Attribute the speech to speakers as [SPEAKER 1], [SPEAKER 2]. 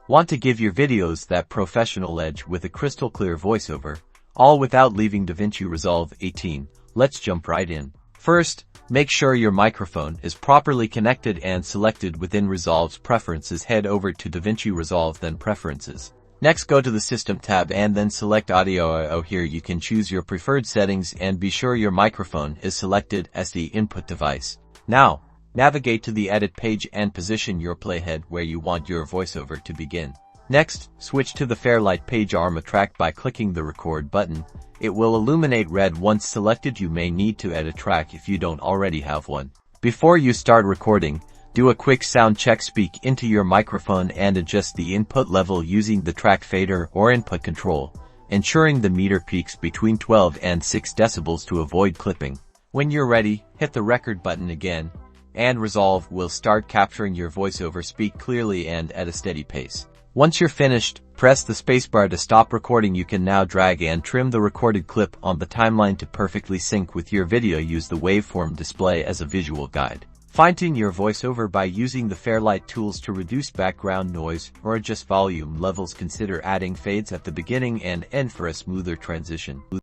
[SPEAKER 1] Want to give your videos that professional edge with a crystal clear voiceover, all without leaving DaVinci Resolve 18? Let's jump right in. First, make sure your microphone is properly connected and selected within Resolve's preferences. Head over to DaVinci Resolve, then Preferences. Next, go to the System tab and then select Audio. Here you can choose your preferred settings and be sure your microphone is selected as the input device. Now, navigate to the Edit page and position your playhead where you want your voiceover to begin. Next, switch to the Fairlight Page ARMA track by clicking the Record button. It will illuminate red once selected. You may need to add a track if you don't already have one. Before you start recording, do a quick sound check. Speak into your microphone and adjust the input level using the track fader or input control, ensuring the meter peaks between 12 and 6 decibels to avoid clipping. When you're ready, hit the record button again, and Resolve will start capturing your voiceover. Speak clearly and at a steady pace. Once you're finished, press the spacebar to stop recording. You can now drag and trim the recorded clip on the timeline to perfectly sync with your video. Use the waveform display as a visual guide. Fine-tune your voiceover by using the Fairlight tools to reduce background noise or adjust volume levels. Consider adding fades at the beginning and end for a smoother transition.